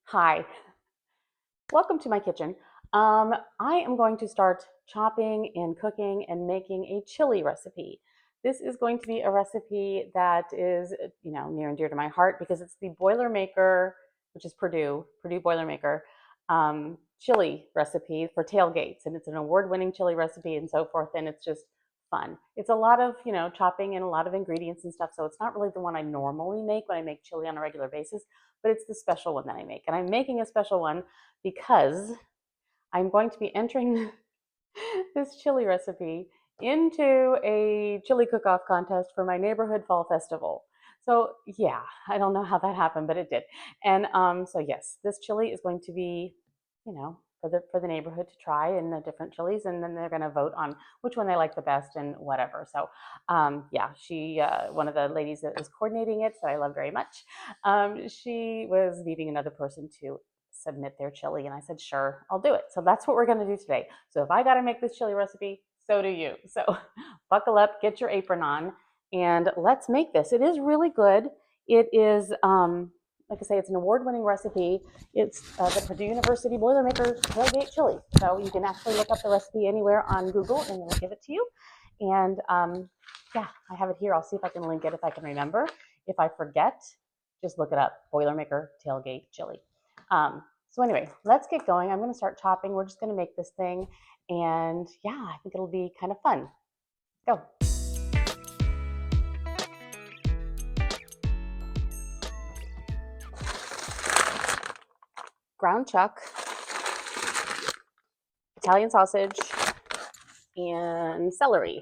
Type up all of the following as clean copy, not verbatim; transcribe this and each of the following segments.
Hi, welcome to my kitchen. I am going to start chopping and cooking and making a chili recipe. This is going to be a recipe that is, near and dear to my heart because it's the Boilermaker, which is Purdue Boilermaker chili recipe for tailgates, and it's an award-winning chili recipe and so forth. And it's just fun. It's a lot of, chopping and a lot of ingredients and stuff. So it's not really the one I normally make when I make chili on a regular basis, but it's the special one that I make. And I'm making a special one because I'm going to be entering this chili recipe into a chili cook-off contest for my neighborhood fall festival. So yeah, I don't know how that happened, but it did. And so yes, this chili is going to be, for the neighborhood to try and the different chilies, and then they're going to vote on which one they like the best and whatever. So yeah, she one of the ladies that was coordinating it, that I love very much, she was needing another person to submit their chili, and I said, sure, I'll do it. So that's what we're going to do today. So if I got to make this chili recipe, so do you. So buckle up, get your apron on, and let's make this. It is really good. It is, like I say, it's an award-winning recipe. It's the Purdue University Boilermaker tailgate chili. So you can actually look up the recipe anywhere on Google, and it'll give it to you. And yeah, I have it here. I'll see if I can link it if I can remember. If I forget, just look it up, Boilermaker tailgate chili. So anyway, let's get going. I'm going to start chopping. We're just going to make this thing. And yeah, I think it'll be kind of fun. Go. Ground chuck, Italian sausage, and celery.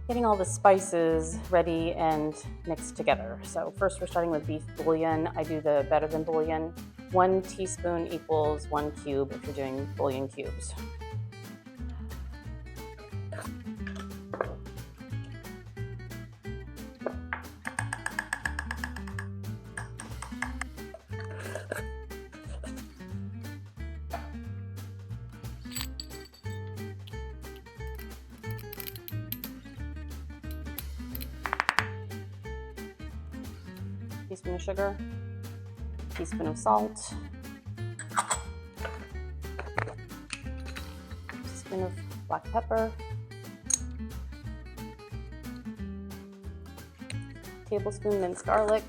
Getting all the spices ready and mixed together. So first we're starting with beef bouillon. I do the better than bouillon. 1 teaspoon equals 1 cube if you're doing bouillon cubes. Teaspoon of sugar, teaspoon of salt, teaspoon of black pepper, tablespoon minced garlic,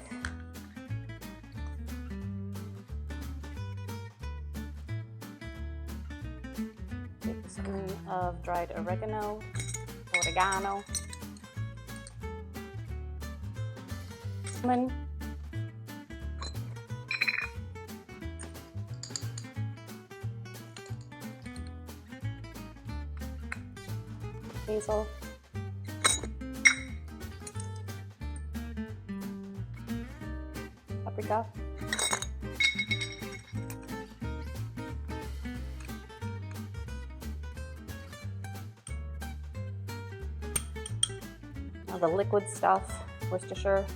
tablespoon of dried oregano, cinnamon, basil, paprika, now the liquid stuff, Worcestershire,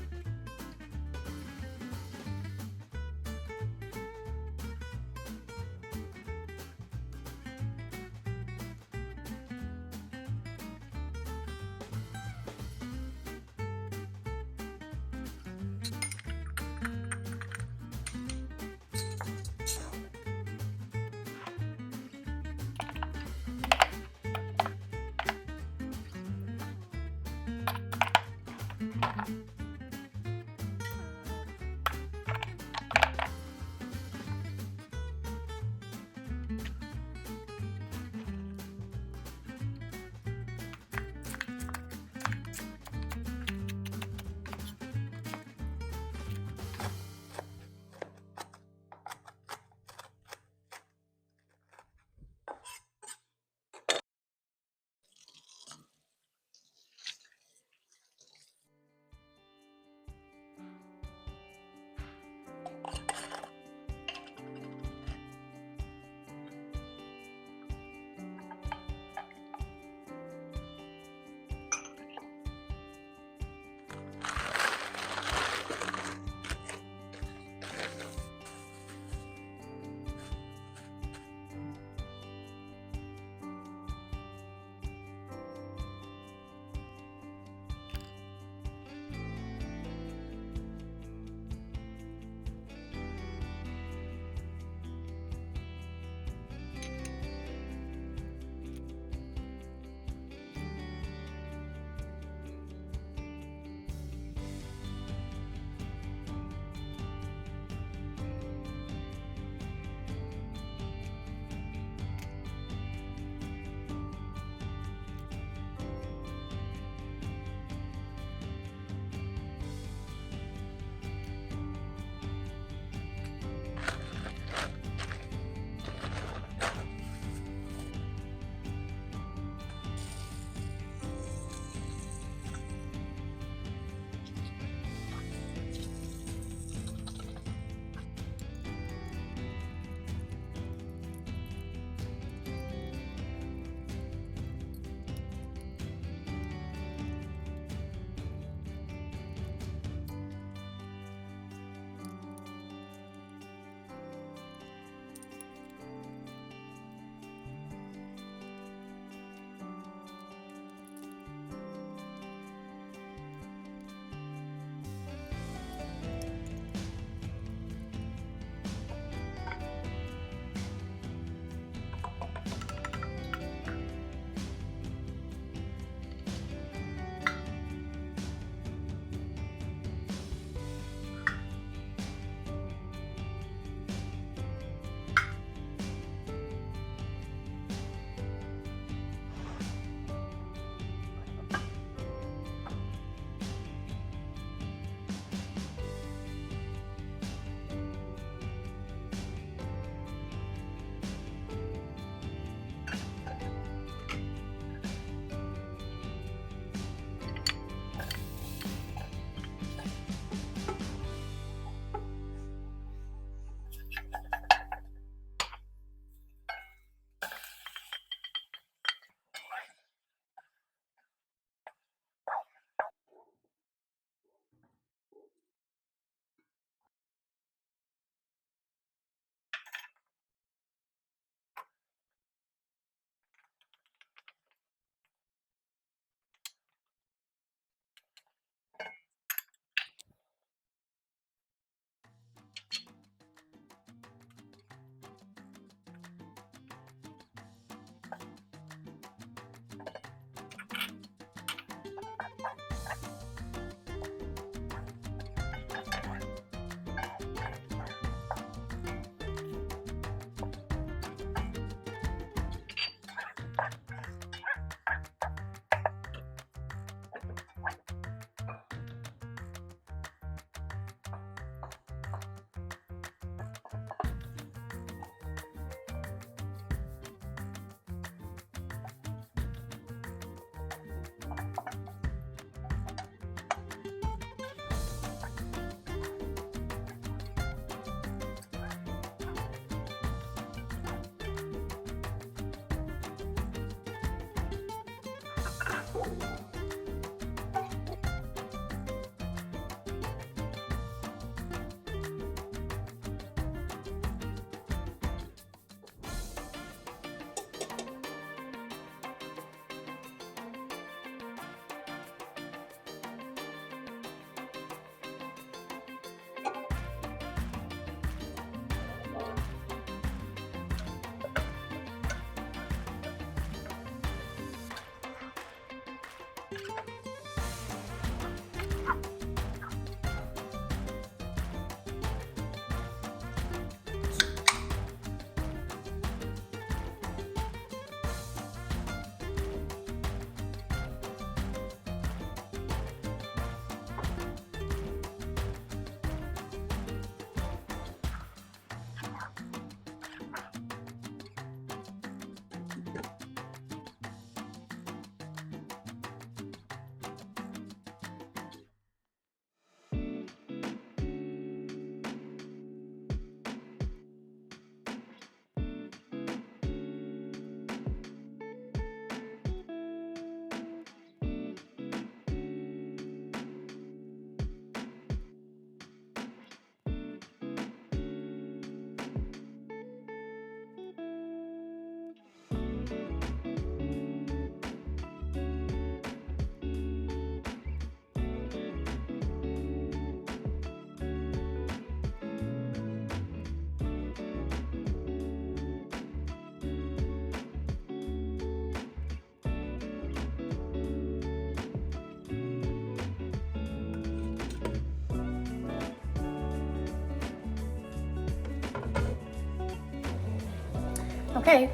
Okay,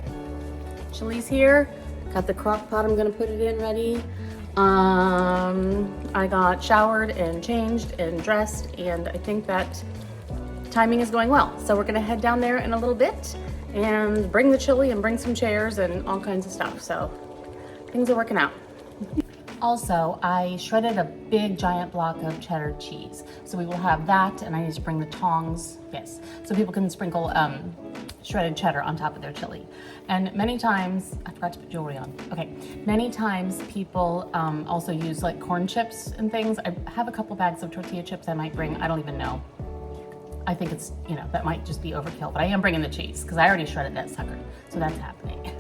chili's here. Got the crock pot I'm gonna put it in ready. I got showered and changed and dressed, and I think that timing is going well. So we're gonna head down there in a little bit and bring the chili and bring some chairs and all kinds of stuff. So things are working out. Also, I shredded a big giant block of cheddar cheese. So we will have that, and I need to bring the tongs, yes, so people can sprinkle shredded cheddar on top of their chili. And many times, I forgot to put jewelry on. Okay, many times people also use like corn chips and things. I have a couple bags of tortilla chips I might bring, I don't even know. I think it's, that might just be overkill, but I am bringing the cheese because I already shredded that sucker. So that's happening.